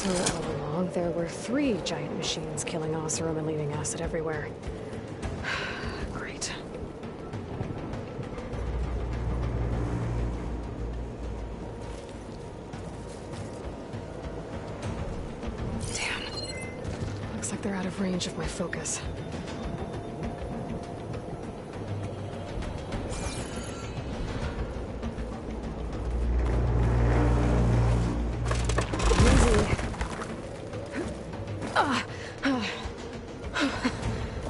So all along, there were 3 giant machines killing Oseram and leaving acid everywhere. Great. Damn. Looks like they're out of range of my focus.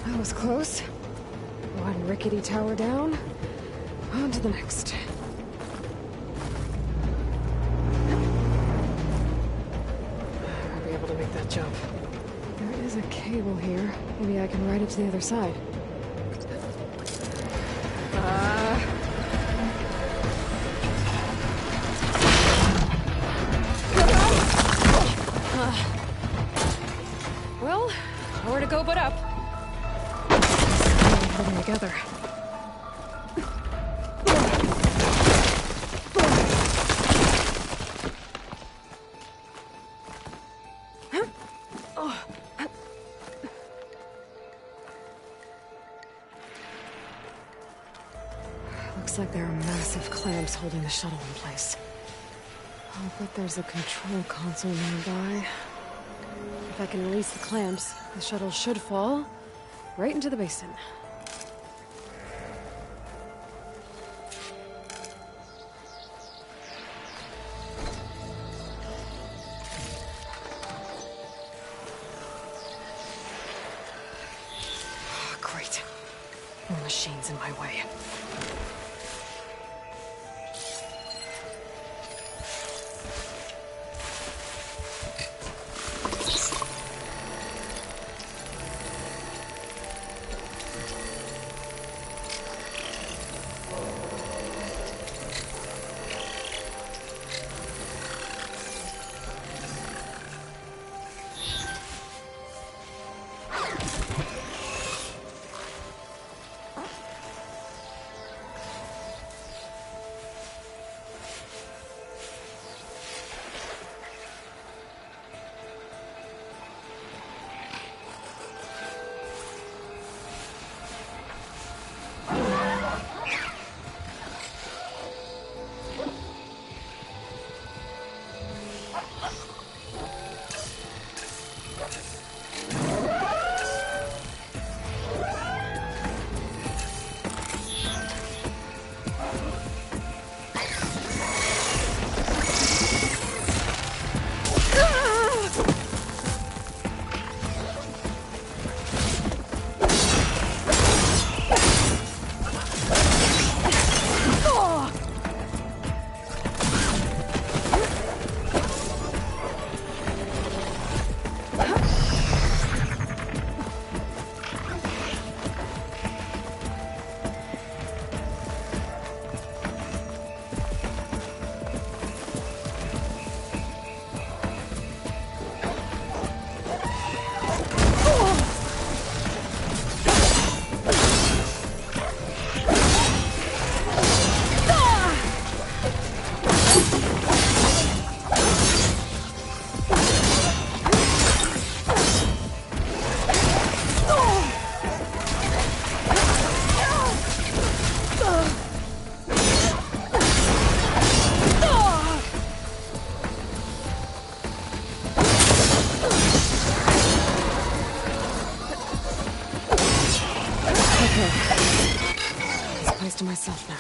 That was close. One rickety tower down. On to the next. I'll be able to make that jump. There is a cable here. Maybe I can ride it to the other side. Well, nowhere to go but up. Holding together. Looks like there are massive clamps holding the shuttle in place. I'll bet there's a control console nearby. If I can release the clamps, the shuttle should fall right into the basin. Great. More machines in my way. To myself now.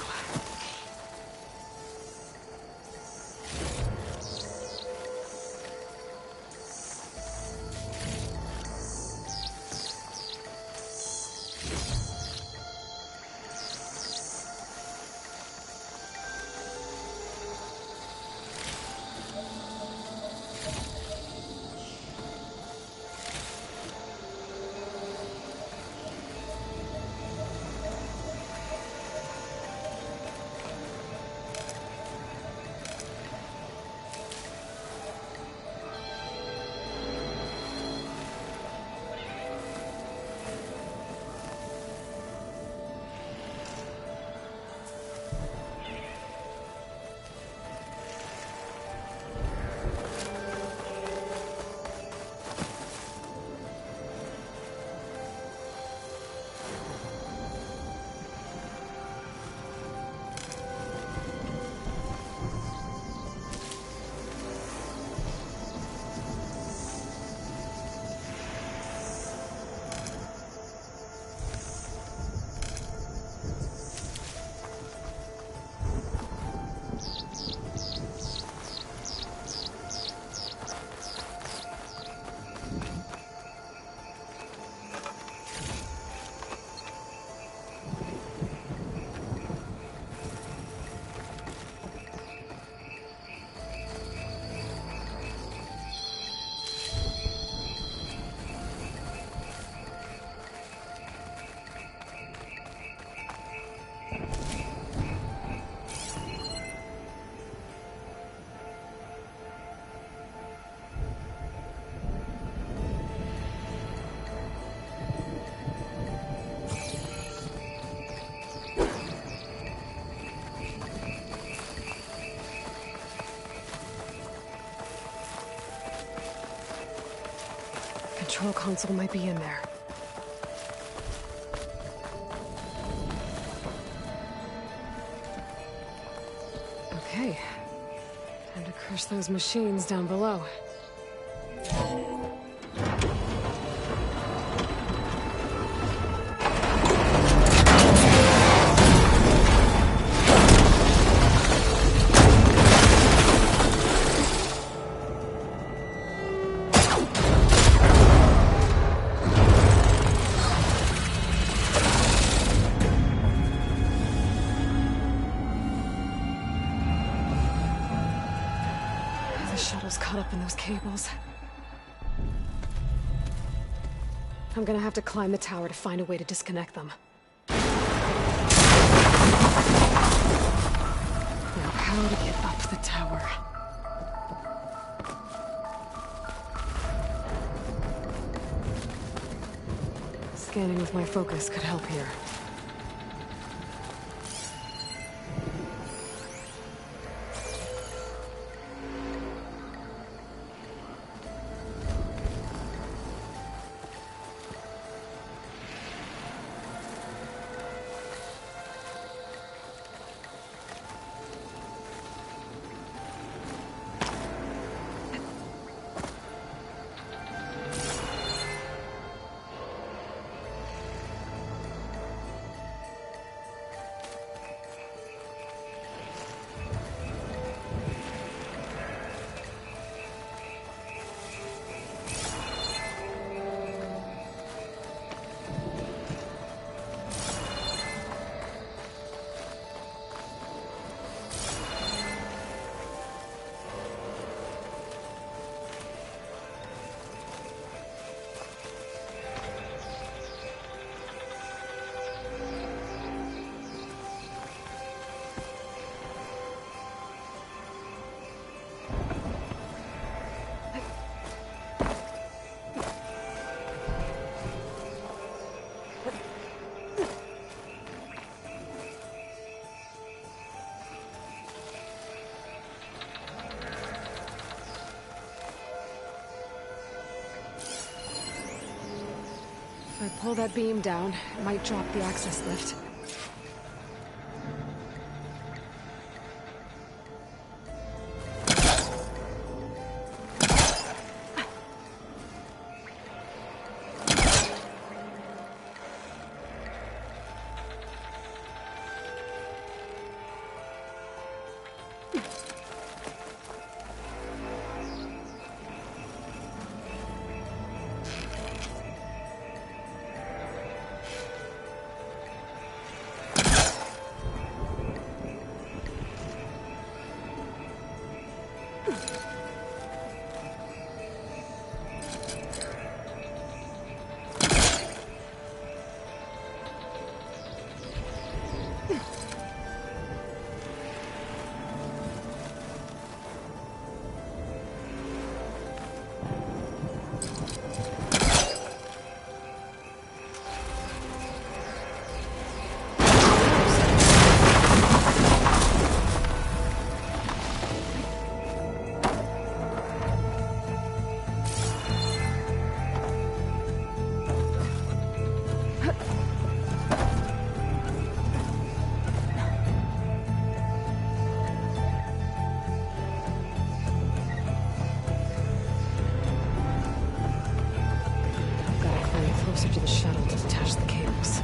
control console might be in there. Okay. Time to crush those machines down below. The shuttle's caught up in those cables. I'm gonna have to climb the tower to find a way to disconnect them. Now, how to get up the tower? Scanning with my focus could help here. If I pull that beam down, it might drop the access lift. Closer to the shuttle to detach the cables.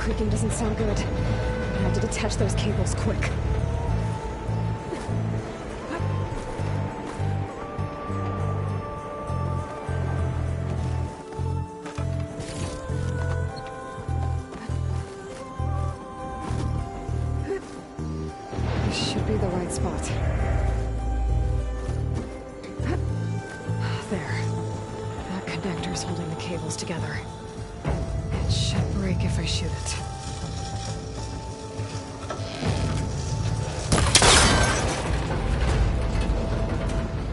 creaking doesn't sound good. I have to detach those cables quick. This should be the right spot. There. That connector's holding the cables together. It should break if I shoot it.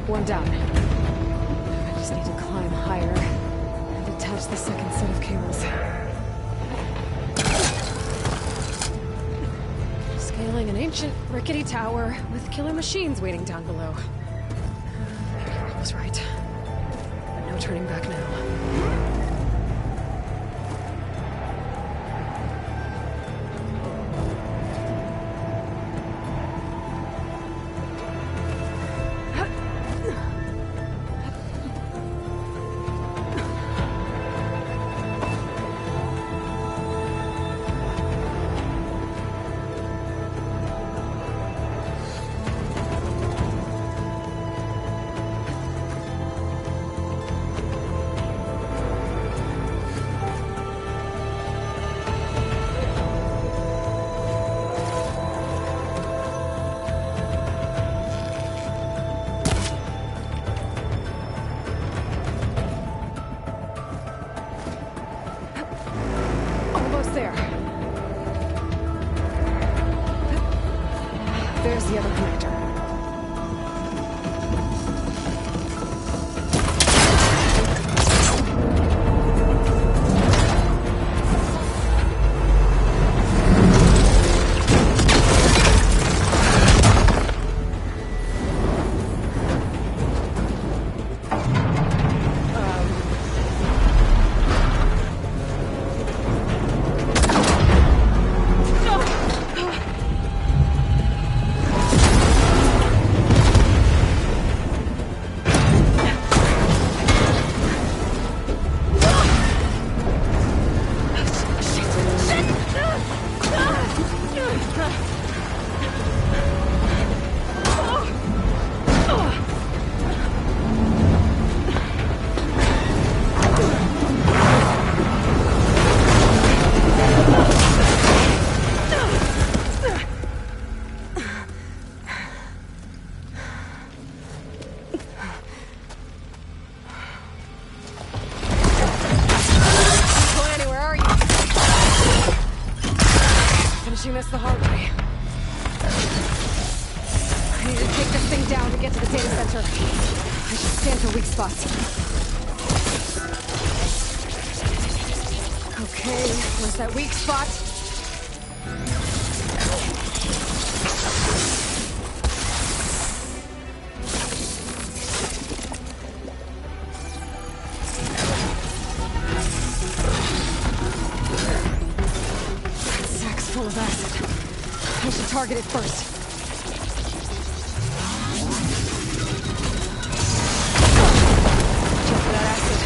One down. I just need to climb higher and detach the second set of cables. Scaling an ancient, rickety tower with killer machines waiting down below. Maybe Rob was right. But no turning back now. There's the other connector. She missed the hard way. I need to take this thing down to get to the data center. I should scan for weak spots. Okay, where's that weak spot? Full of acid. I should target it first. Check for that acid.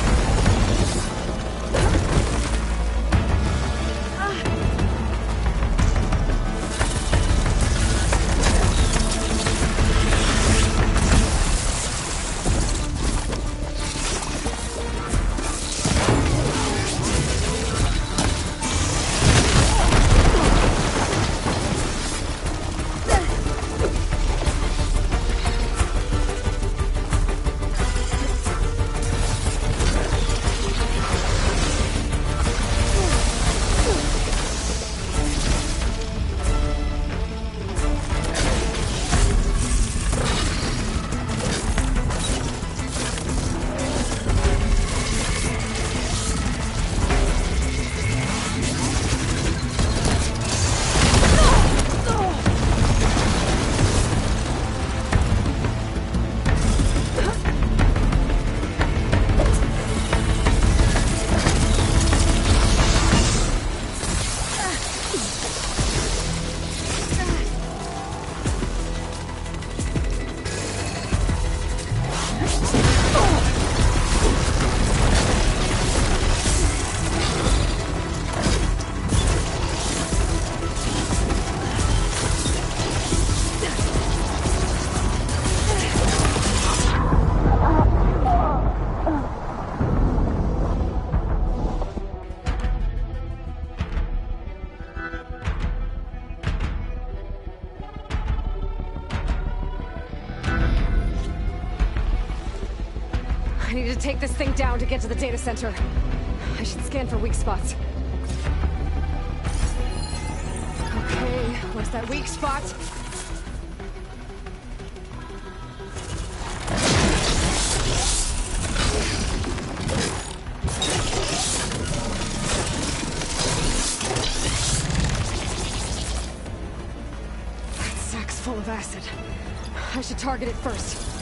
I need to take this thing down to get to the data center. I should scan for weak spots. Okay, where's that weak spot? That sack's full of acid. I should target it first.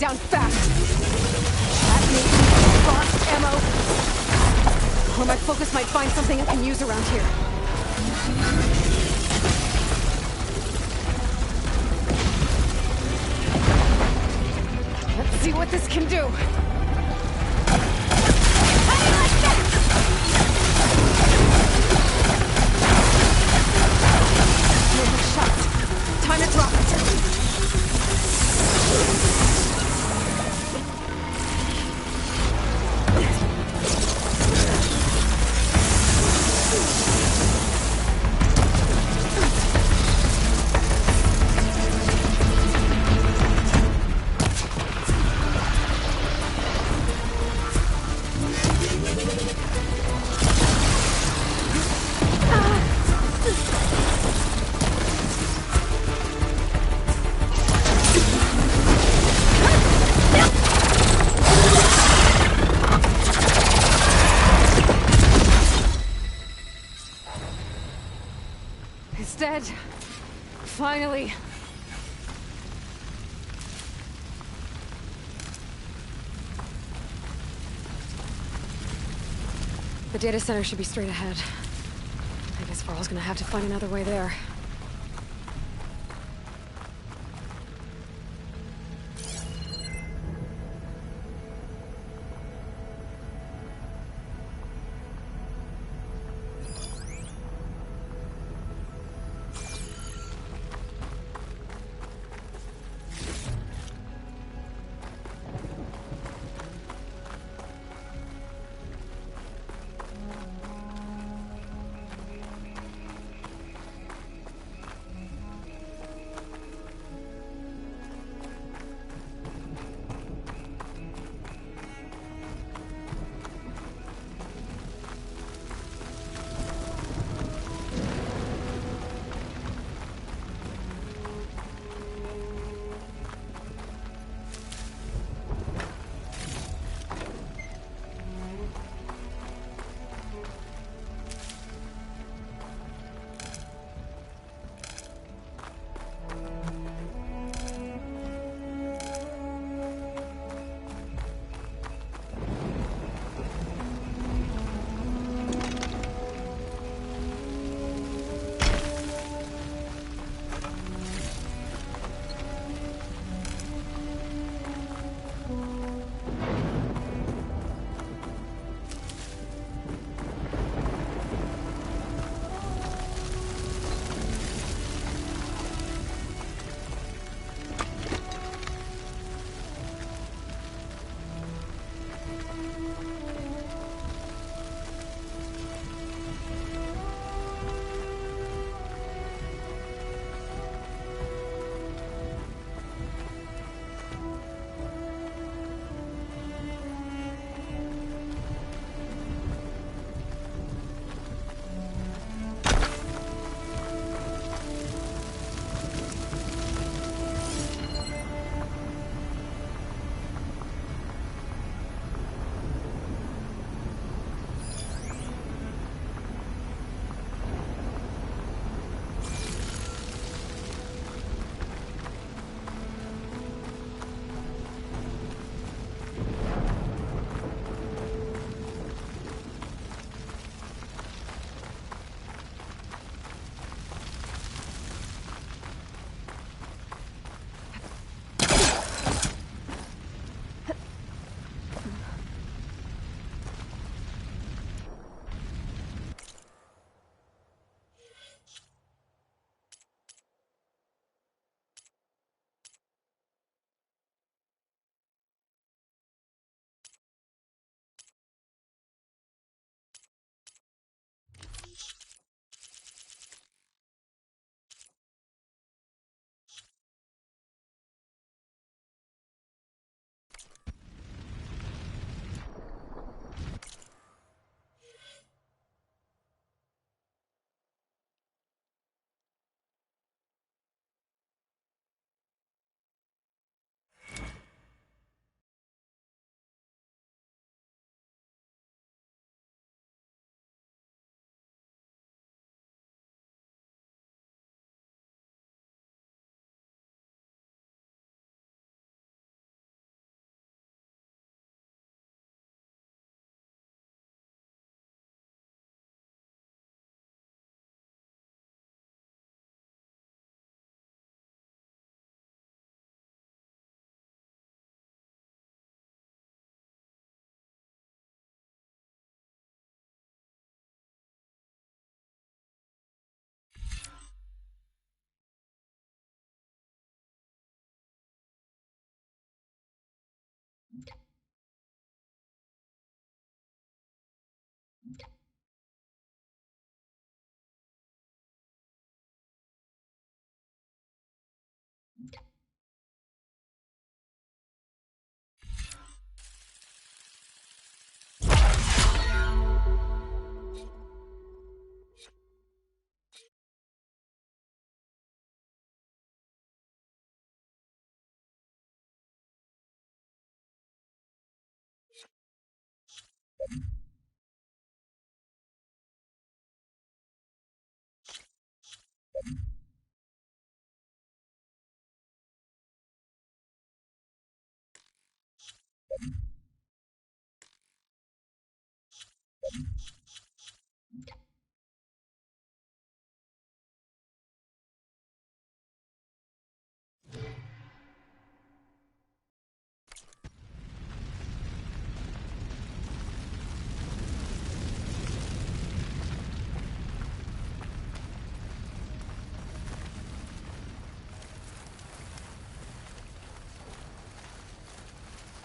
down fast. That may be boss ammo. Or my focus might find something I can use around here. Let's see what this can do. No more shots. Time to drop it. dead. Finally. The data center should be straight ahead. I guess Varl's gonna have to find another way there.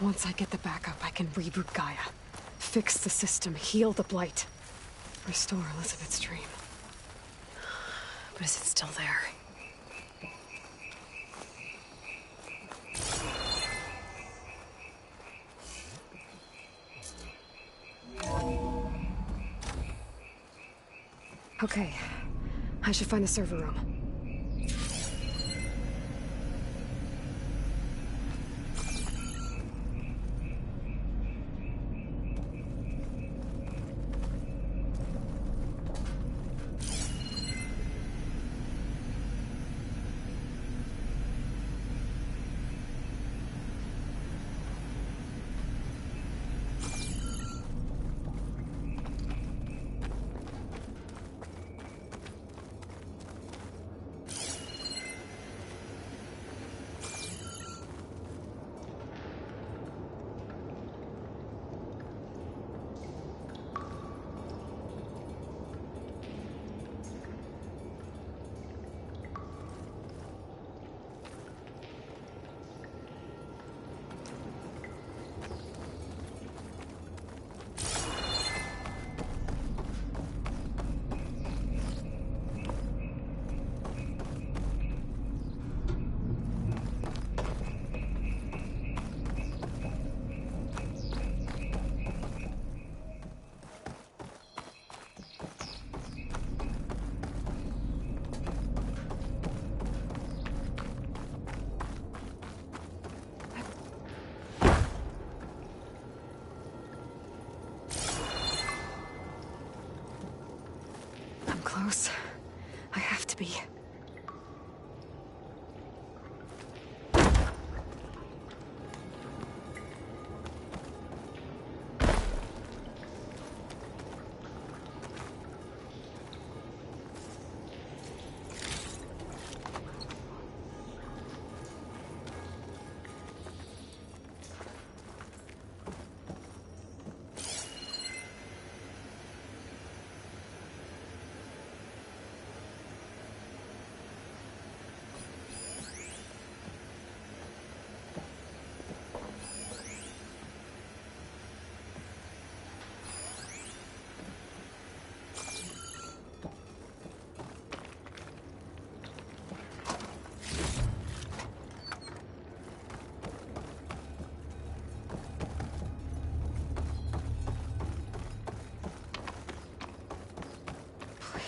Once I get the backup, I can reboot Gaia. Fix the system, heal the Blight. Restore Elizabeth's dream. But is it still there? Okay. I should find the server room. Close. I have to be.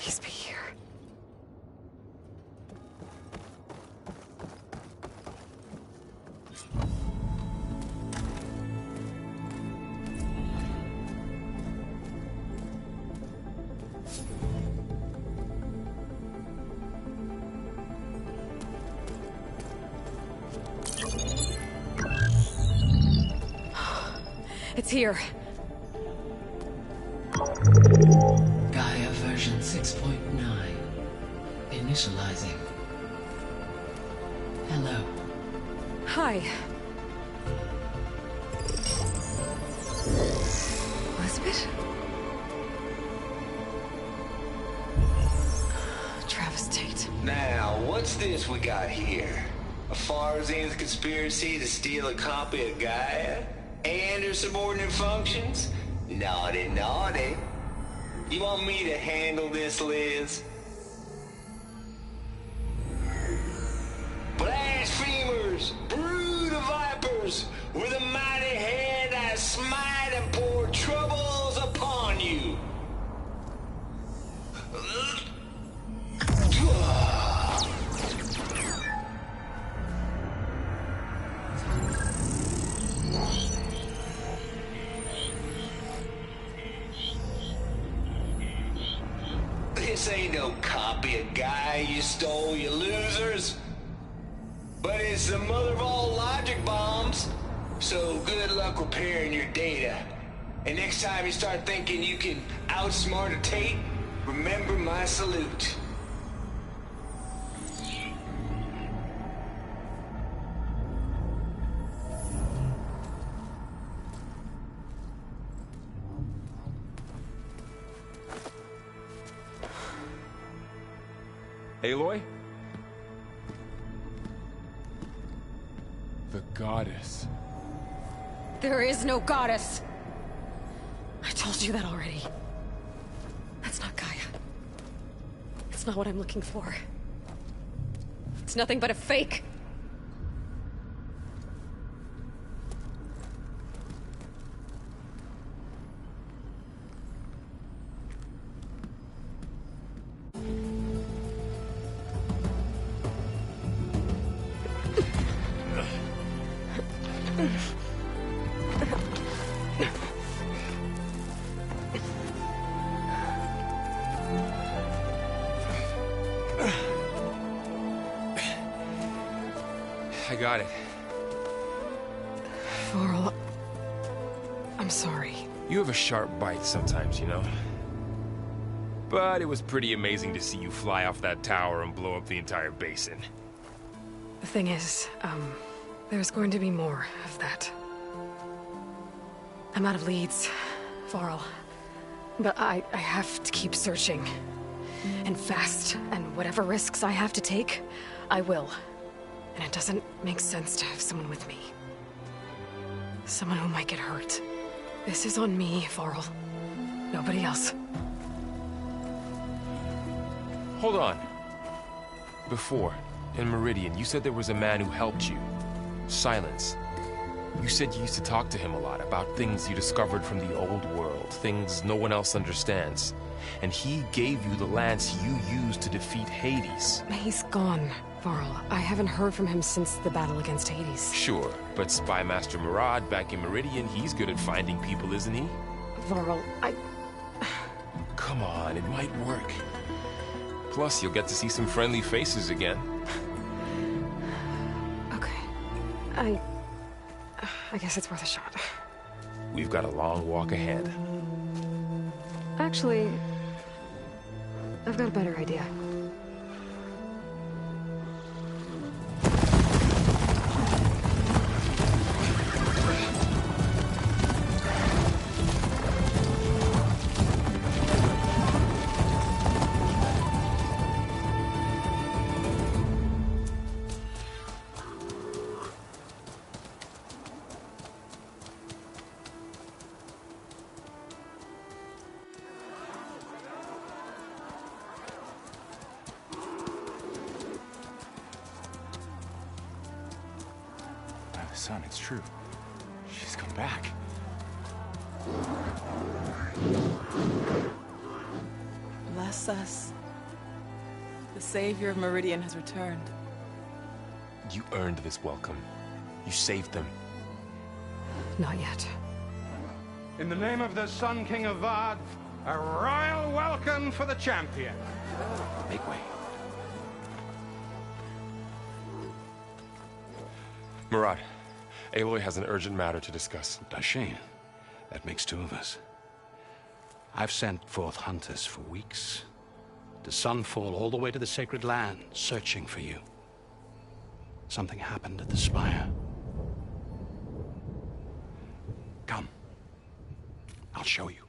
Please be here. It's here. Gaia version 6.9. Initializing. Hello. Hi. Elizabeth? Travis Tate. Now, what's this we got here? A Farzian's conspiracy to steal a copy of Gaia? And her subordinate functions? Naughty, naughty. You want me to handle this, Liz? Blasphemers! Brood of vipers! With a mighty hand I smite and pour troubles upon you! This ain't no copy of Gaia you stole, you losers. But it's the mother of all logic bombs. So good luck repairing your data. And next time you start thinking you can outsmart a Tate, remember my salute. Aloy? The goddess. There is no goddess! I told you that already. That's not Gaia. It's not what I'm looking for. It's nothing but a fake. I got it. Varl, I'm sorry. You have a sharp bite sometimes, you know? But it was pretty amazing to see you fly off that tower and blow up the entire basin. The thing is, there's going to be more of that. I'm out of leads, Varl. But I have to keep searching. And fast, and whatever risks I have to take, I will. And it doesn't make sense to have someone with me. Someone who might get hurt. This is on me, Varl. Nobody else. Hold on. Before, in Meridian, you said there was a man who helped you. Silence. You said you used to talk to him a lot about things you discovered from the old world, things no one else understands. And he gave you the lance you used to defeat Hades. He's gone, Varl. I haven't heard from him since the battle against Hades. Sure, but Spy Master Murad back in Meridian, he's good at finding people, isn't he? Varl, Come on, it might work. Plus, you'll get to see some friendly faces again. Okay. I guess it's worth a shot. We've got a long walk ahead. Actually, I've got a better idea. Son, it's true. She's come back. Bless us. The savior of Meridian has returned. You earned this welcome. You saved them. Not yet. In the name of the Sun King of Vard, a royal welcome for the champion. Make way. Murad, Aloy has an urgent matter to discuss. Dashane, that makes two of us. I've sent forth hunters for weeks. To Sunfall, all the way to the Sacred Land, searching for you. Something happened at the Spire. Come. I'll show you.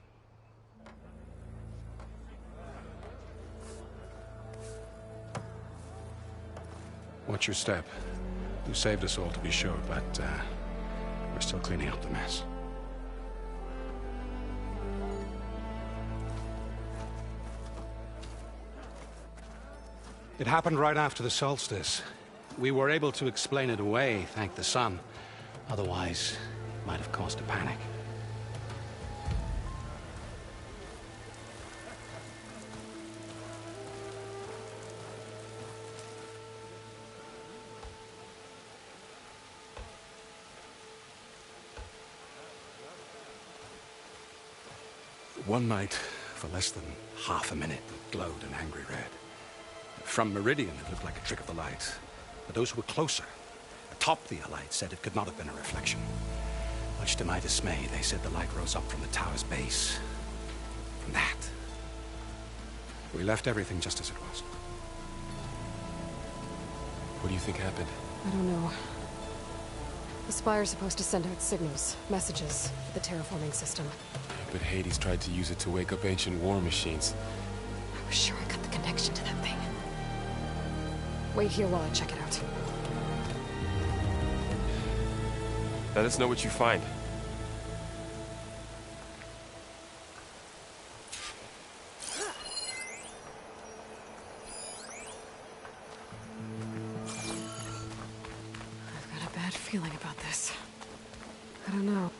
Watch your step. You saved us all, to be sure, but we're still cleaning up the mess. It happened right after the solstice. We were able to explain it away, thank the sun. Otherwise, it might have caused a panic. One night, for less than half a minute, it glowed an angry red. From Meridian, it looked like a trick of the light. But those who were closer, atop the light, said it could not have been a reflection. Much to my dismay, they said the light rose up from the tower's base. From that. We left everything just as it was. What do you think happened? I don't know. The Spire's supposed to send out signals, messages, for the terraforming system. But Hades tried to use it to wake up ancient war machines. I was sure I got the connection to that thing. Wait here while I check it out. Let us know what you find. I've got a bad feeling about this. I don't know.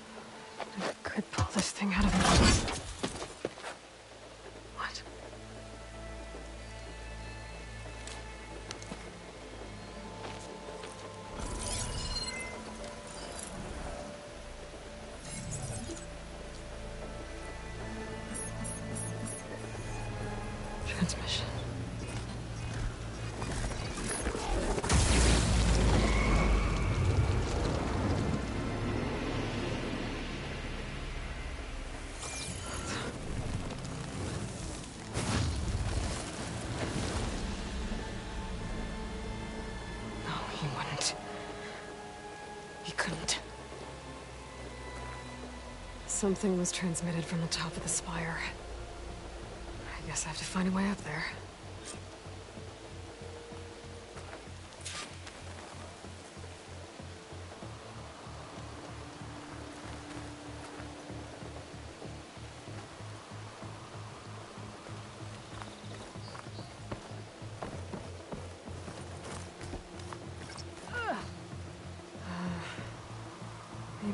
I could pull this thing out of it. What? Transmission. No, he wouldn't. He couldn't. Something was transmitted from the top of the spire. I guess I have to find a way up there.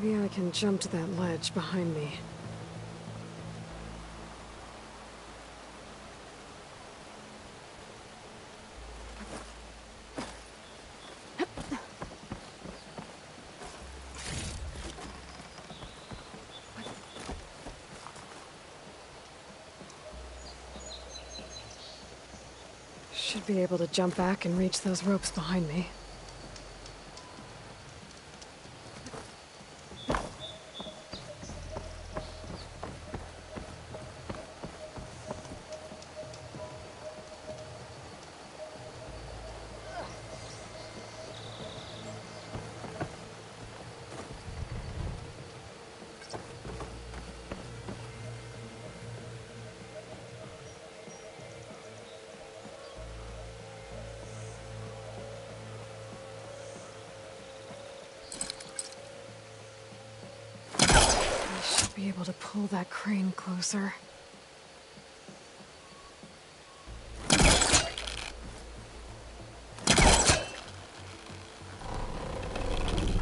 Maybe I can jump to that ledge behind me. Should be able to jump back and reach those ropes behind me. Be able to pull that crane closer.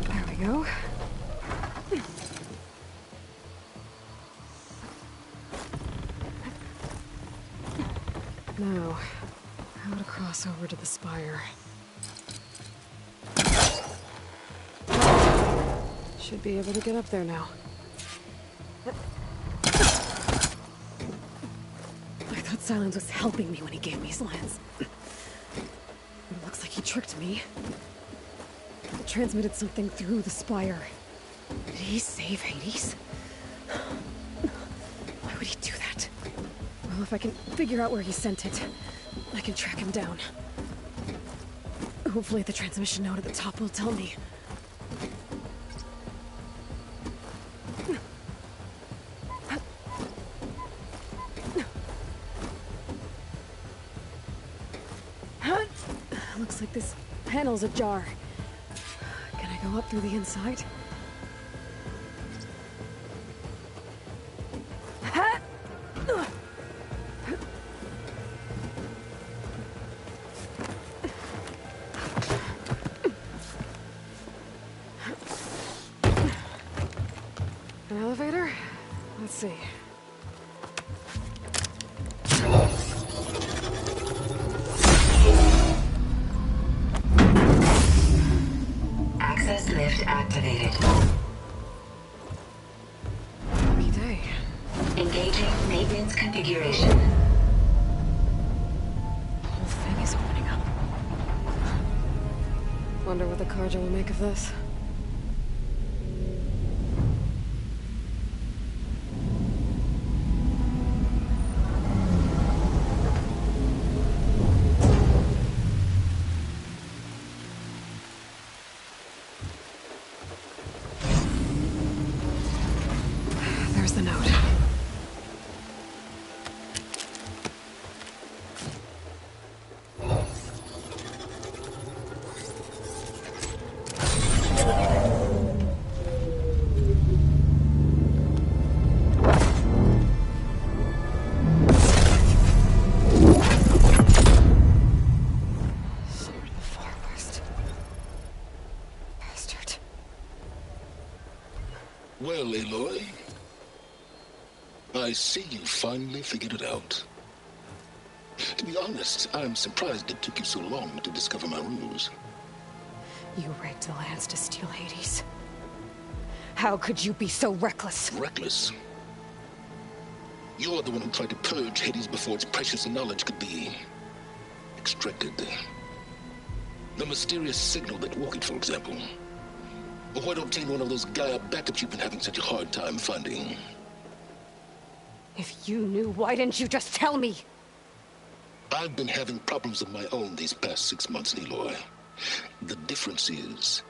There we go. Now, how to cross over to the spire. Should be able to get up there now. I thought Silence was helping me when he gave me his lance. It looks like he tricked me. He transmitted something through the spire. Did he save Hades? Why would he do that? Well, if I can figure out where he sent it, I can track him down. Hopefully the transmission node at the top will tell me. Looks like this panel's ajar. Can I go up through the inside? An elevator? Let's see. Access lift activated. Lucky day. Engaging maintenance configuration. Carja will make of this. There's the note. Sword of the Far West. Bastard. Well, Aloy, I see you finally figured it out. To be honest, I'm surprised it took you so long to discover my ruse. You raked the lands to steal Hades. How could you be so reckless? Reckless? You're the one who tried to purge Hades before its precious knowledge could be extracted. The mysterious signal that woke it, for example. Or why not obtain one of those Gaia backups you've been having such a hard time finding? If you knew, why didn't you just tell me? I've been having problems of my own these past 6 months, Aloy. The difference is,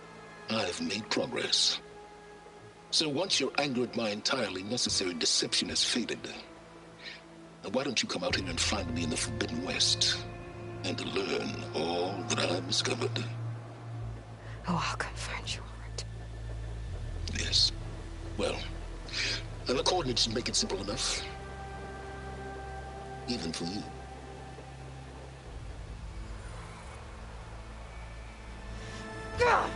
I've made progress. So once your anger at my entirely necessary deception has faded, why don't you come out here and find me in the Forbidden West, and learn all that I've discovered? Oh, I'll come find you, all right. Yes. Well, and the coordinates make it simple enough. Even for you. Gah!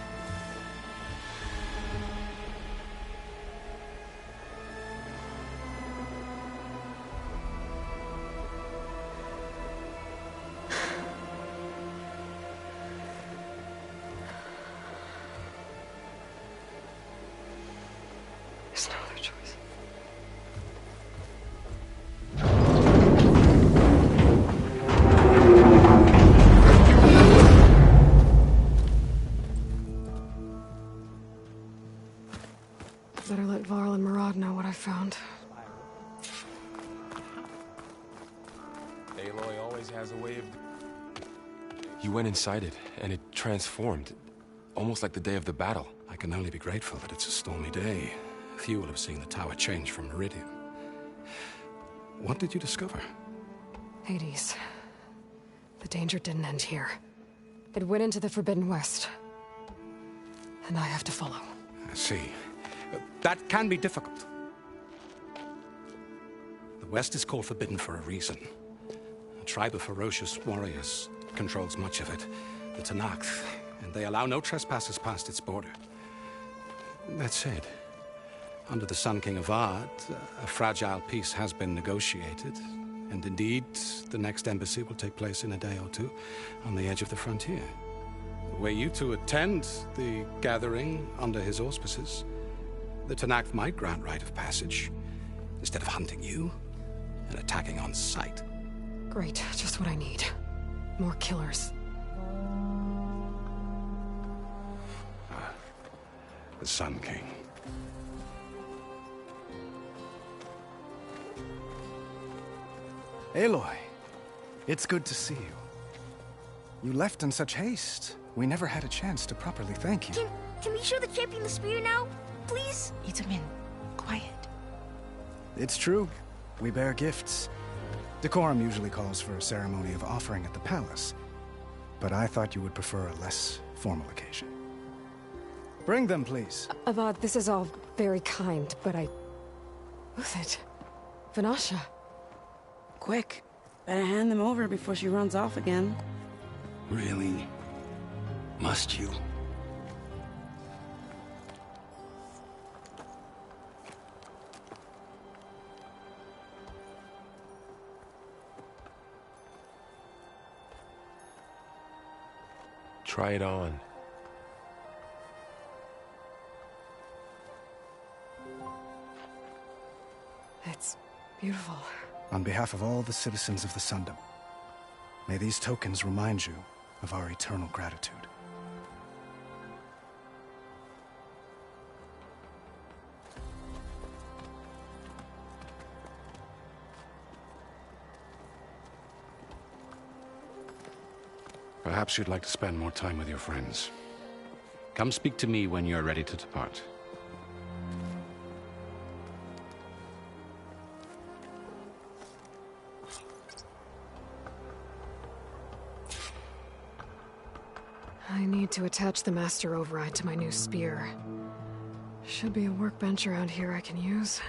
There's no other choice. Better let Varl and Murad know what I found. Aloy always has a way of... You went inside it, and it transformed. Almost like the day of the battle. I can only be grateful that it's a stormy day. Few will have seen the tower change from Meridian. What did you discover? Hades. The danger didn't end here. It went into the Forbidden West. And I have to follow. I see. That can be difficult. The West is called Forbidden for a reason. A tribe of ferocious warriors controls much of it, the Tenakth, and they allow no trespassers past its border. That said, under the Sun King Avad, a fragile peace has been negotiated, and indeed, the next embassy will take place in a day or two on the edge of the frontier. Were you to attend the gathering under his auspices, the Tenakth might grant right of passage, instead of hunting you and attacking on sight. Great, just what I need. More killers. The Sun King. Aloy, it's good to see you. You left in such haste. We never had a chance to properly thank you. Can we show the champion the spear now? Please? Itamin, quiet. It's true. We bear gifts. Decorum usually calls for a ceremony of offering at the palace, but I thought you would prefer a less formal occasion. Bring them, please. Avad, this is all very kind, but Who's it? Vanasha. Quick. Better hand them over before she runs off again. Really? Must you? Try it on. It's beautiful. On behalf of all the citizens of the Sundom, may these tokens remind you of our eternal gratitude. Perhaps you'd like to spend more time with your friends. Come speak to me when you're ready to depart. I need to attach the Master Override to my new spear. Should be a workbench around here I can use.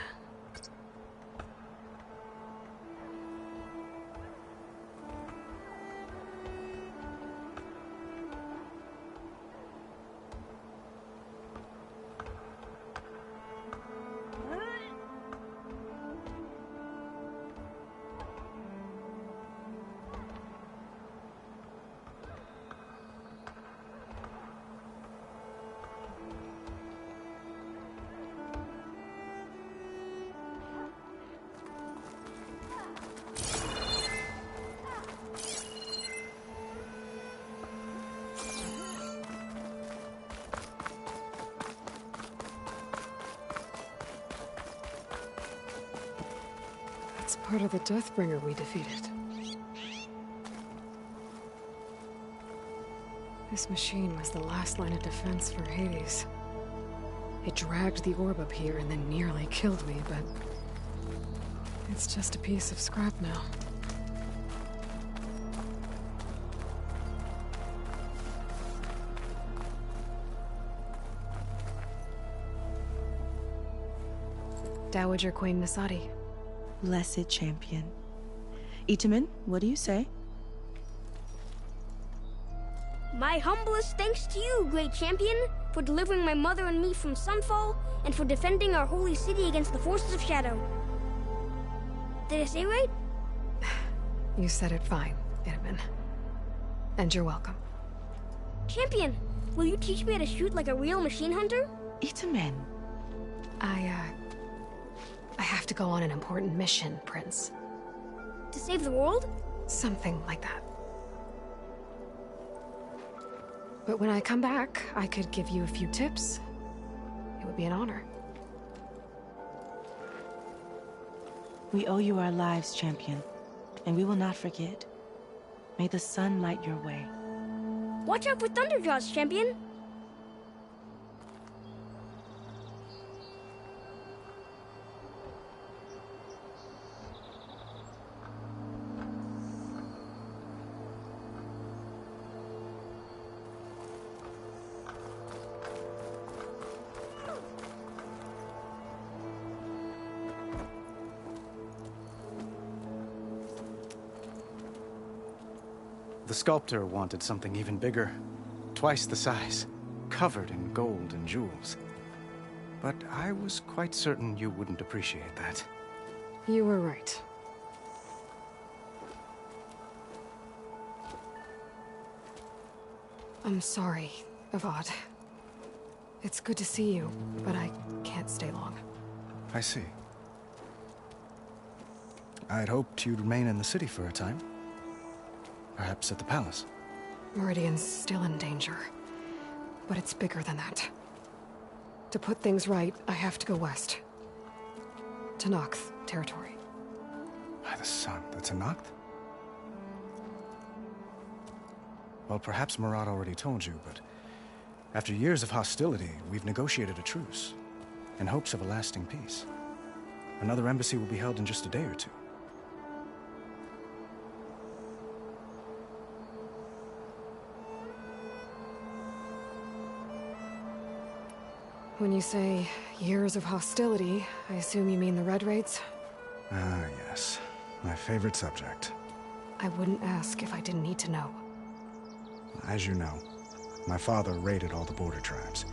It's part of the Deathbringer we defeated. This machine was the last line of defense for Hades. It dragged the orb up here and then nearly killed me, but it's just a piece of scrap now. Dowager Queen Nasadi. Blessed champion. Itamen, what do you say? My humblest thanks to you, great champion, for delivering my mother and me from Sunfall, and for defending our holy city against the forces of Shadow. Did I say right? You said it fine, Itamen. And you're welcome. Champion, will you teach me how to shoot like a real machine hunter? Itamen. I have to go on an important mission, Prince. To save the world? Something like that. But when I come back, I could give you a few tips. It would be an honor. We owe you our lives, champion, and we will not forget. May the sun light your way. Watch out for Thunderjaws, champion! The sculptor wanted something even bigger, twice the size, covered in gold and jewels. But I was quite certain you wouldn't appreciate that. You were right. I'm sorry, Avad. It's good to see you, but I can't stay long. I see. I'd hoped you'd remain in the city for a time. Perhaps at the palace. Meridian's still in danger. But it's bigger than that. To put things right, I have to go west. To Noct territory. By the sun, that's a Noct? Well, perhaps Murad already told you, but after years of hostility, we've negotiated a truce, in hopes of a lasting peace. Another embassy will be held in just a day or two. When you say years of hostility, I assume you mean the Red Raids? Ah, yes. My favorite subject. I wouldn't ask if I didn't need to know. As you know, my father raided all the border tribes.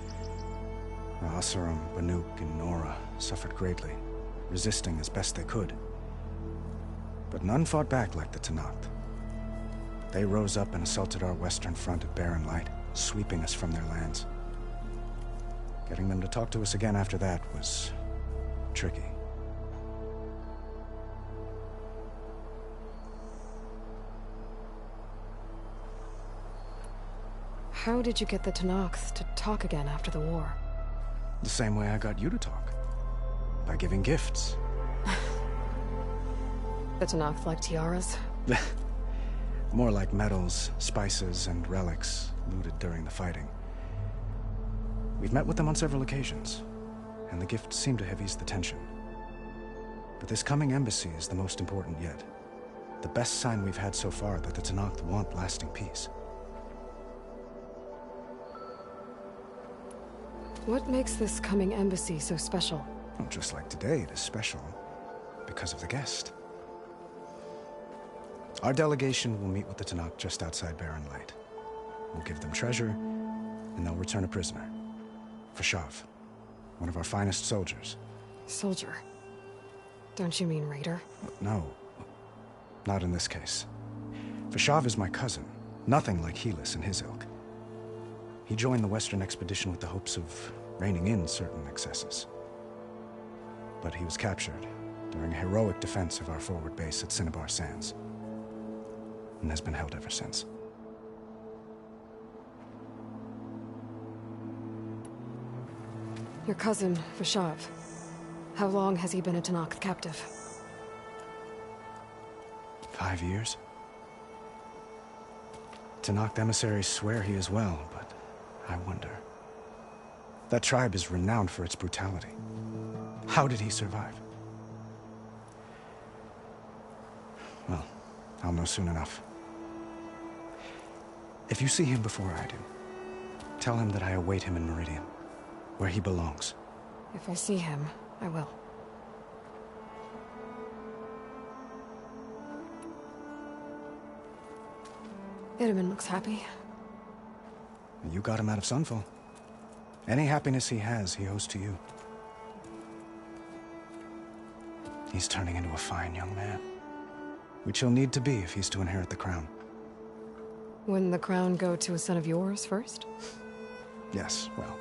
The Asurum, Banuk, and Nora suffered greatly, resisting as best they could. But none fought back like the Tenakth. They rose up and assaulted our western front at Barren Light, sweeping us from their lands. Getting them to talk to us again after that was tricky. How did you get the Tenakth to talk again after the war? The same way I got you to talk. By giving gifts. The Tenakth like tiaras? More like metals, spices, and relics looted during the fighting. We've met with them on several occasions, and the gifts seem to have eased the tension. But this coming embassy is the most important yet. The best sign we've had so far that the Tenakth want lasting peace. What makes this coming embassy so special? Well, just like today, it is special because of the guest. Our delegation will meet with the Tenakth just outside Barren Light. We'll give them treasure, and they'll return a prisoner. Fashav, one of our finest soldiers. Soldier? Don't you mean raider? No, not in this case. Fashav is my cousin, nothing like Helis and his ilk. He joined the Western expedition with the hopes of reining in certain excesses. But he was captured during a heroic defense of our forward base at Cinnabar Sands, and has been held ever since. Your cousin, Fashav. How long has he been a Tenakth captive? 5 years. Tenakth emissaries swear he is well, but I wonder. That tribe is renowned for its brutality. How did he survive? Well, I'll know soon enough. If you see him before I do, tell him that I await him in Meridian, where he belongs. If I see him, I will. Itamen looks happy. You got him out of Sunfall. Any happiness he has, he owes to you. He's turning into a fine young man, which he'll need to be if he's to inherit the crown. Wouldn't the crown go to a son of yours first? Yes, well,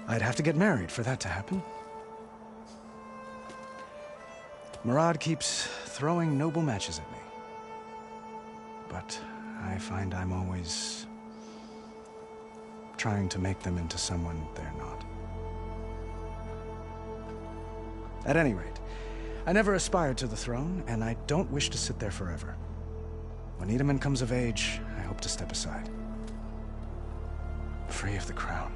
I'd have to get married for that to happen. Murad keeps throwing noble matches at me. But I find I'm always trying to make them into someone they're not. At any rate, I never aspired to the throne, and I don't wish to sit there forever. When Itamen comes of age, I hope to step aside. Free of the crown.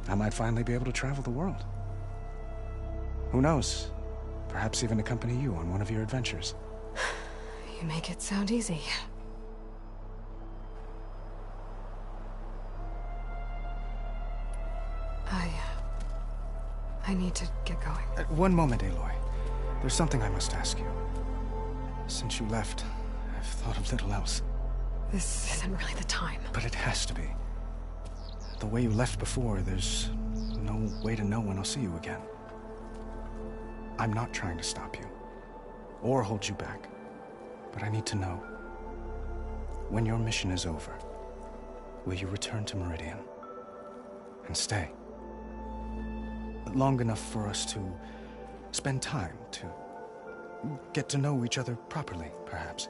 I might finally be able to travel the world. Who knows? Perhaps even accompany you on one of your adventures. You make it sound easy. I need to get going. One moment, Aloy. There's something I must ask you. Since you left, I've thought of little else. This isn't really the time. But it has to be. The way you left before, there's no way to know when I'll see you again. I'm not trying to stop you, or hold you back. But I need to know, when your mission is over, will you return to Meridian and stay? Long enough for us to spend time, to get to know each other properly, perhaps.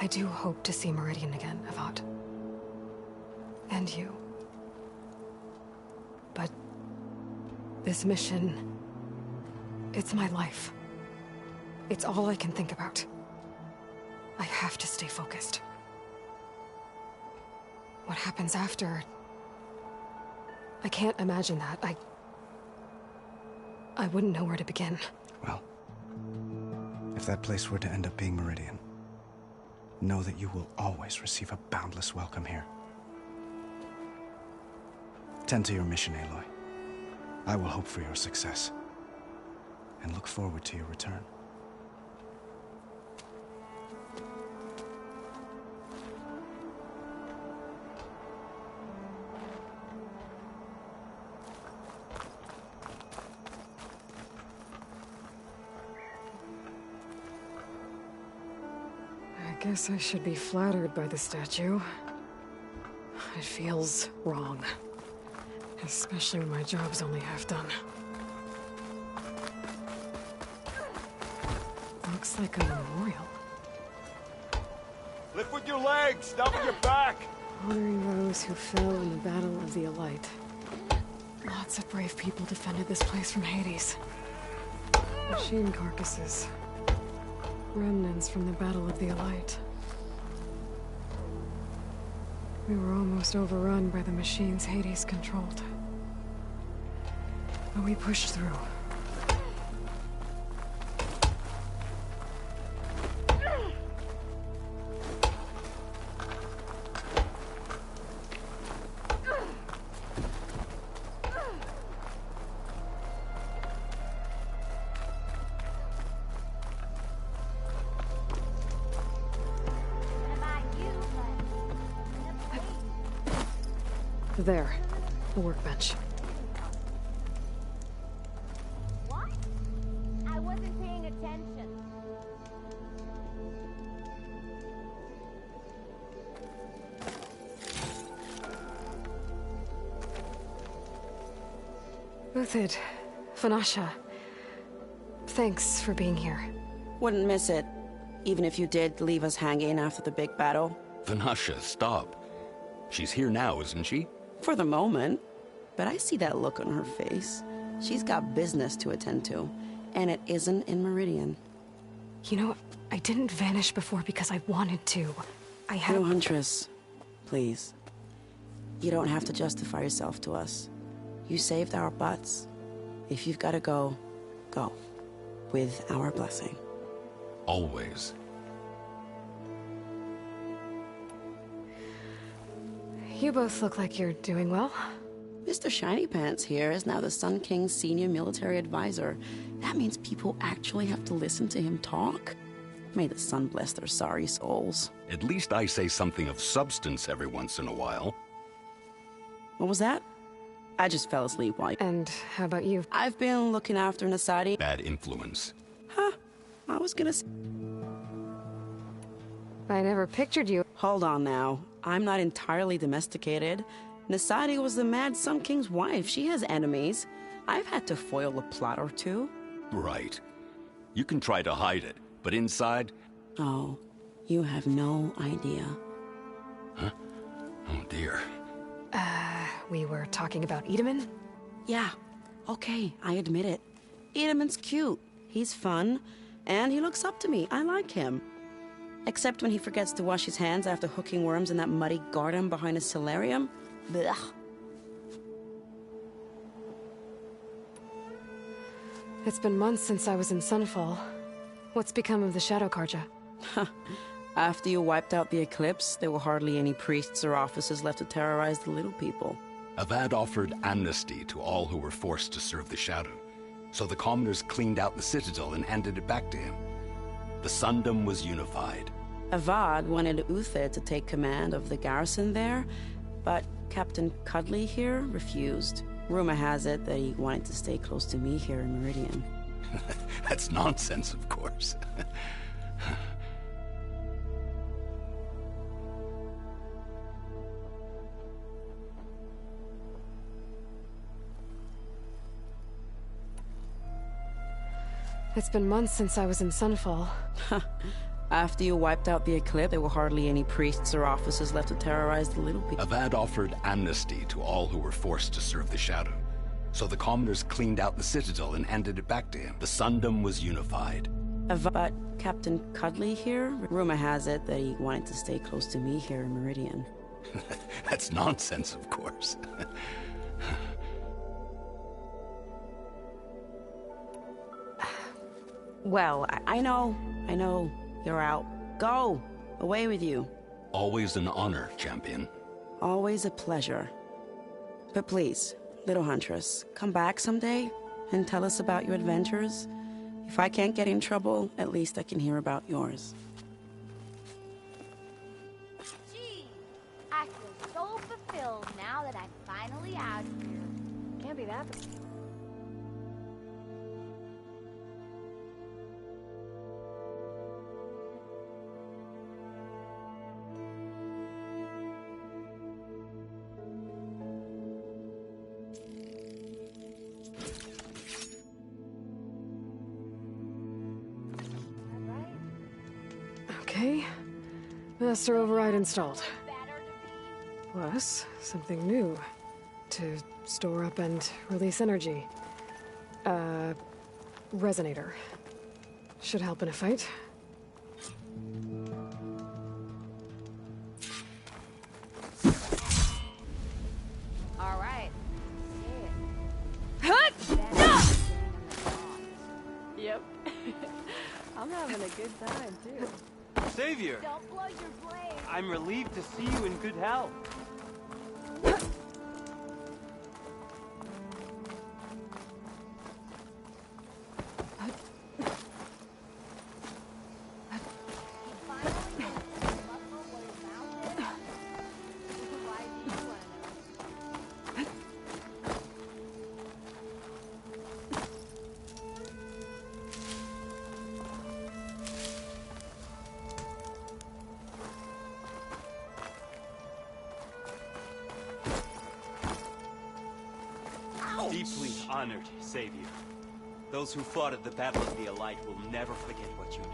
I do hope to see Meridian again, Avad. And you. But this mission, it's my life. It's all I can think about. I have to stay focused. What happens after? I can't imagine that. I wouldn't know where to begin. Well, if that place were to end up being Meridian, know that you will always receive a boundless welcome here. Tend to your mission, Aloy. I will hope for your success, and look forward to your return. I guess I should be flattered by the statue. It feels wrong. Especially when my job's only half done. Looks like a memorial. Lift with your legs, not with your back! Honoring those who fell in the Battle of the Elite. Lots of brave people defended this place from Hades. Machine carcasses. Remnants from the Battle of the Elite. We were almost overrun by the machines Hades controlled. But we pushed through. There. The workbench. What? I wasn't paying attention. Uthid, Vanasha. Thanks for being here. Wouldn't miss it. Even if you did leave us hanging after the big battle. Vanasha, stop. She's here now, isn't she? For the moment. But I see that look on her face. She's got business to attend to. And it isn't in Meridian. You know, I didn't vanish before because I wanted to. I had... No, Huntress. Please. You don't have to justify yourself to us. You saved our butts. If you've got to go, go. With our blessing. Always. You both look like you're doing well. Mr. Shiny Pants here is now the Sun King's senior military advisor. That means people actually have to listen to him talk. May the sun bless their sorry souls. At least I say something of substance every once in a while. What was that? I just fell asleep while... And how about you? I've been looking after Nasadi. Bad influence. Huh. I was gonna... I never pictured you... Hold on now. I'm not entirely domesticated. Nasadi was the Mad Sun King's wife. She has enemies. I've had to foil a plot or two. Right. You can try to hide it, but inside... Oh, you have no idea. Huh? Oh dear. We were talking about Edaman? Yeah. Okay, I admit it. Edaman's cute. He's fun. And he looks up to me. I like him. Except when he forgets to wash his hands after hooking worms in that muddy garden behind his solarium. Blech. It's been months since I was in Sunfall. What's become of the Shadow Carja? After you wiped out the Eclipse, there were hardly any priests or officers left to terrorize the little people. Avad offered amnesty to all who were forced to serve the Shadow. So the commoners cleaned out the Citadel and handed it back to him. The Sundom was unified. Avad wanted Uthid to take command of the garrison there, but Captain Cudley here refused. Rumor has it that he wanted to stay close to me here in Meridian. That's nonsense, of course. It's been months since I was in Sunfall. After you wiped out the Eclipse, there were hardly any priests or officers left to terrorize the little people. Avad offered amnesty to all who were forced to serve the Shadow. So the commoners cleaned out the Citadel and handed it back to him. The Sundom was unified. But Captain Cudley here, rumor has it that he wanted to stay close to me here in Meridian. That's nonsense, of course. Well, I know. You're out. Go! Away with you. Always an honor, champion. Always a pleasure. But please, little Huntress, come back someday and tell us about your adventures. If I can't get in trouble, at least I can hear about yours. Gee, I feel so fulfilled now that I'm finally out here. Can't be that. Master Override installed. Plus, something new. To store up and release energy. Resonator. Should help in a fight. All right. Yep. I'm having a good time, too. Savior! Don't blow your blade. I'm relieved to see you in good health. Deeply honored, Savior. Those who fought at the Battle of the Elite will never forget what you did.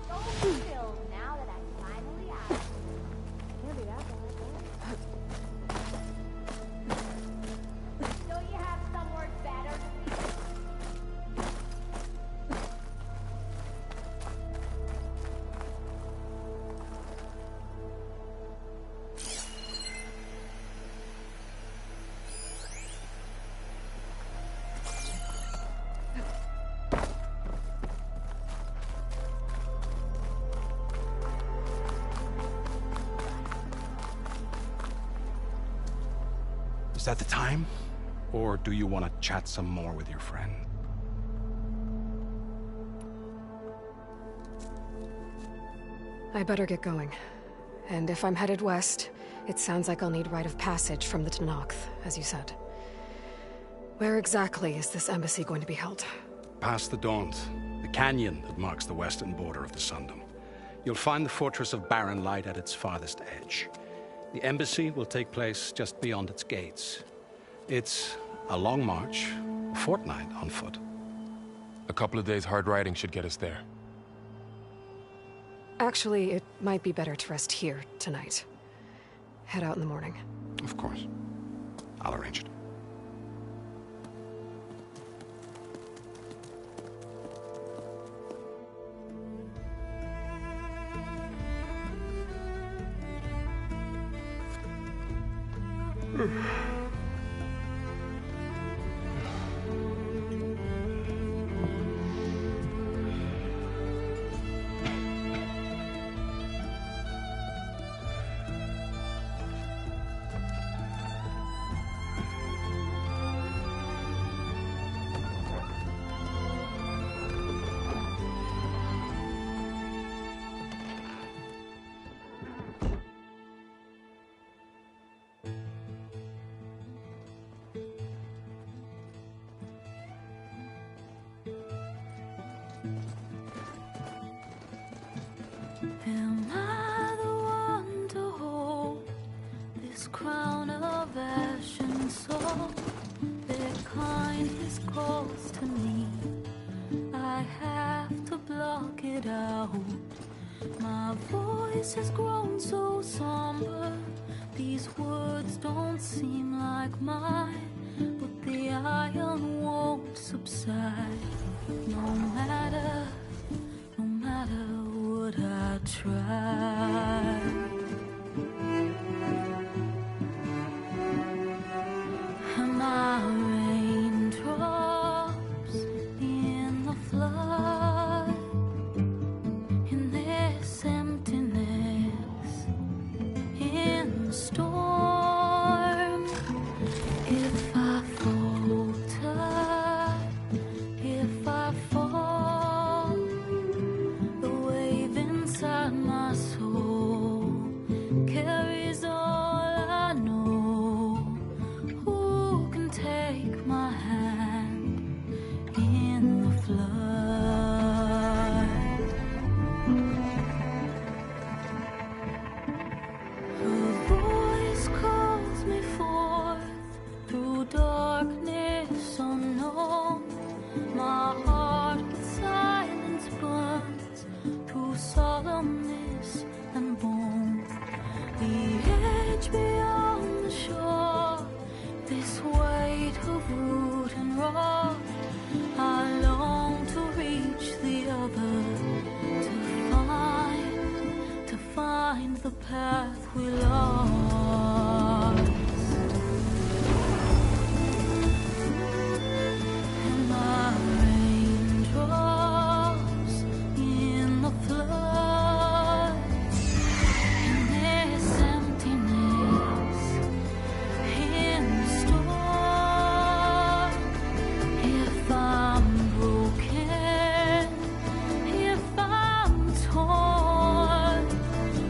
So fulfilled now that I'm finally out. Can't be that bad. Don't you have some word better to me? Is that the time? Or do you want to chat some more with your friend? I better get going. And if I'm headed west, it sounds like I'll need rite of passage from the Tenakth, as you said. Where exactly is this embassy going to be held? Past the Daunt, the canyon that marks the western border of the Sundom. You'll find the fortress of Barren Light at its farthest edge. The embassy will take place just beyond its gates. It's a long march, a fortnight on foot. A couple of days hard riding should get us there. Actually, it might be better to rest here tonight. Head out in the morning. Of course. I'll arrange it. Am I the one to hold this crown of ash and soul? Their kindness calls to me. I have to block it out. My voice has grown so somber. These words don't seem like mine, but the iron won't subside. No matter what I try. Am I raindrops in the flood? In this emptiness, in the storm. If I falter, if I fall, the wave inside my soul solemnness and bone. The edge beyond the shore, this weight of root and rock. I long to reach the other, to find the path we lost. And my raindrops in the flood, in this emptiness, in the storm. If I'm broken, if I'm torn,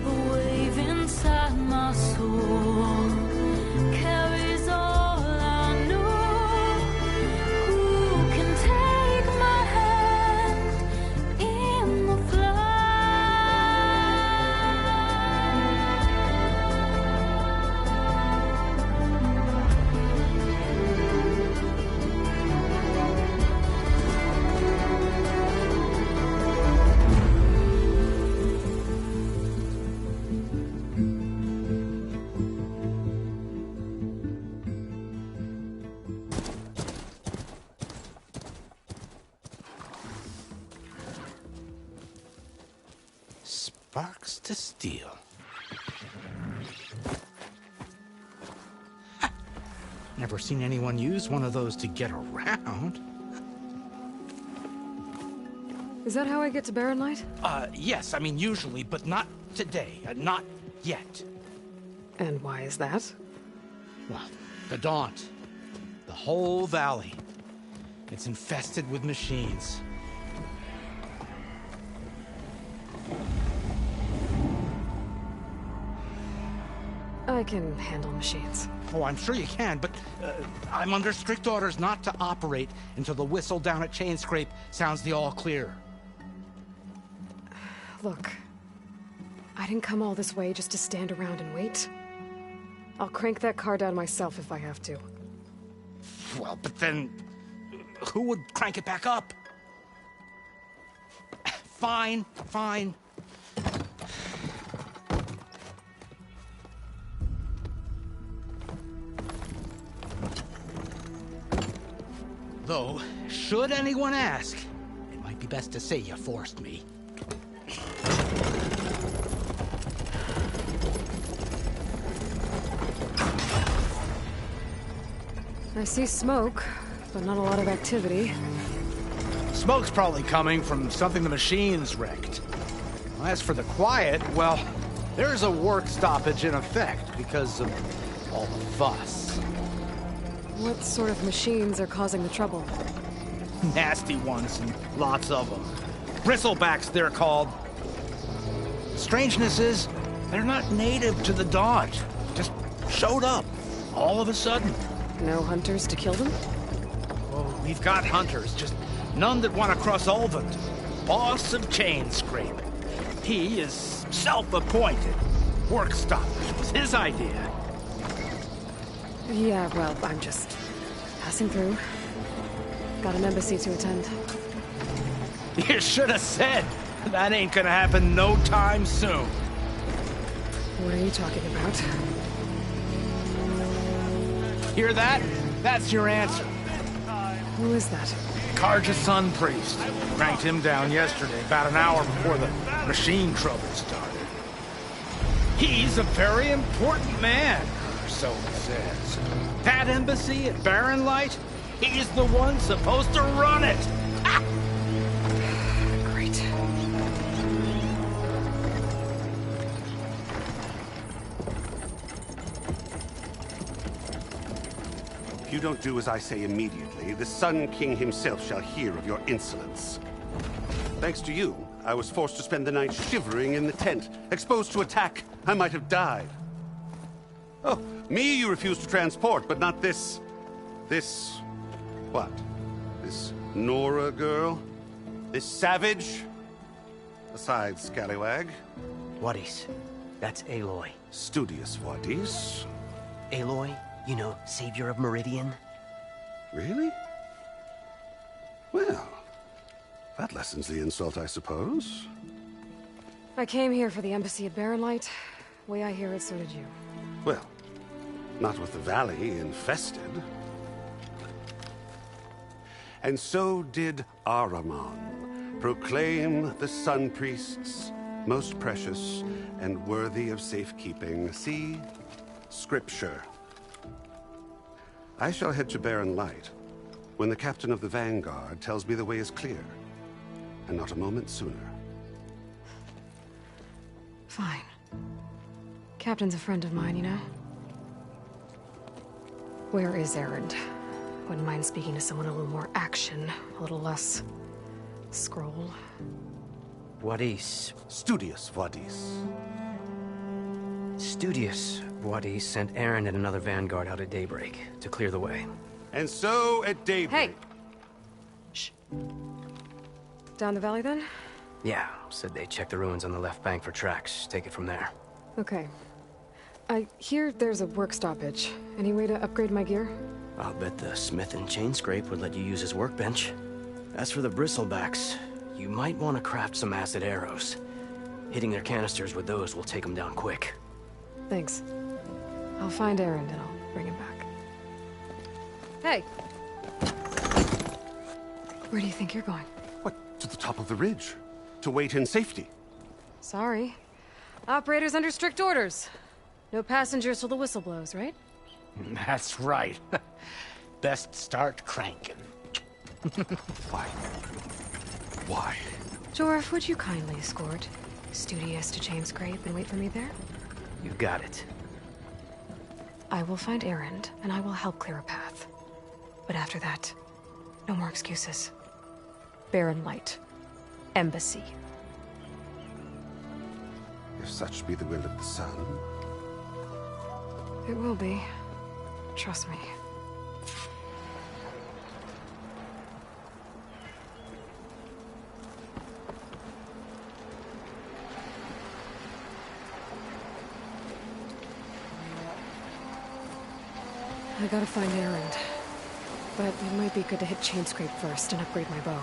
a wave inside my soul carries all I know. Who can take my hand in the flood? Sparks to steel. Never seen anyone use one of those to get around. Is that how I get to Barren Light? Yes, I mean usually, but not today. Not yet. And why is that? Well, the Daunt. The whole valley. It's infested with machines. I can handle machines. Oh, I'm sure you can, but I'm under strict orders not to operate until the whistle down at Chainscrape sounds the all clear. Look, I didn't come all this way just to stand around and wait. I'll crank that car down myself if I have to. Well, but then who would crank it back up? Fine, fine. Though, should anyone ask, it might be best to say you forced me. I see smoke, but not a lot of activity. Smoke's probably coming from something the machines wrecked. As for the quiet, well, there's a work stoppage in effect because of all the fuss. What sort of machines are causing the trouble? Nasty ones, and lots of them. Bristlebacks, they're called. Strangeness is, they're not native to the Daunt. Just showed up, all of a sudden. No hunters to kill them? Oh, we've got hunters, just none that want to cross Ulvund. Boss of Chainscrape. He is self-appointed. Work stoppage was his idea. Yeah, well, I'm just passing through. Got an embassy to attend. You should have said. That ain't gonna happen no time soon. What are you talking about? Hear that? That's your answer. Who is that? Carja Sun Priest. Cranked him down yesterday, about an hour before the machine trouble started. He's a very important man, or so it says. That embassy at Barren Light, he's the one supposed to run it. Ah! Great. If you don't do as I say immediately, the Sun King himself shall hear of your insolence. Thanks to you, I was forced to spend the night shivering in the tent. Exposed to attack, I might have died. Oh, me you refused to transport, but not this... what? This Nora girl? This savage? Besides, scallywag. Wadis. That's Aloy. Studious Wadis. Aloy, you know, savior of Meridian. Really? Well, that lessens the insult, I suppose. I came here for the embassy at Barrenlight. Way I hear it, so did you. Well, not with the valley infested. And so did Ahriman, proclaim the Sun Priests most precious and worthy of safekeeping. See? Scripture. I shall head to Barrenlight when the captain of the Vanguard tells me the way is clear, and not a moment sooner. Fine. Captain's a friend of mine, you know? Where is Erend? Wouldn't mind speaking to someone a little more action, a little less scroll. Wadis. Studious Wadis. Studious Wadis sent Erend and another Vanguard out at daybreak to clear the way. And so at daybreak... Hey! Shh. Down the valley, then? Yeah, said they checked the ruins on the left bank for tracks. Take it from there. Okay. I hear there's a work stoppage. Any way to upgrade my gear? I'll bet the smith and chain scrape would let you use his workbench. As for the bristlebacks, you might want to craft some acid arrows. Hitting their canisters with those will take them down quick. Thanks. I'll find Erend and I'll bring him back. Hey! Where do you think you're going? What, to the top of the ridge? To wait in safety? Sorry. Operator's under strict orders. No passengers till the whistle blows, right? That's right. Best start cranking. Why? Why? Jorf, would you kindly escort Studious to Chain Scrape and wait for me there? You got it. I will find Erend, and I will help clear a path. But after that, no more excuses. Barrenlight. Embassy. If such be the will of the sun. It will be. Trust me. I gotta find Erend. But it might be good to hit Chain Scrape first and upgrade my bow.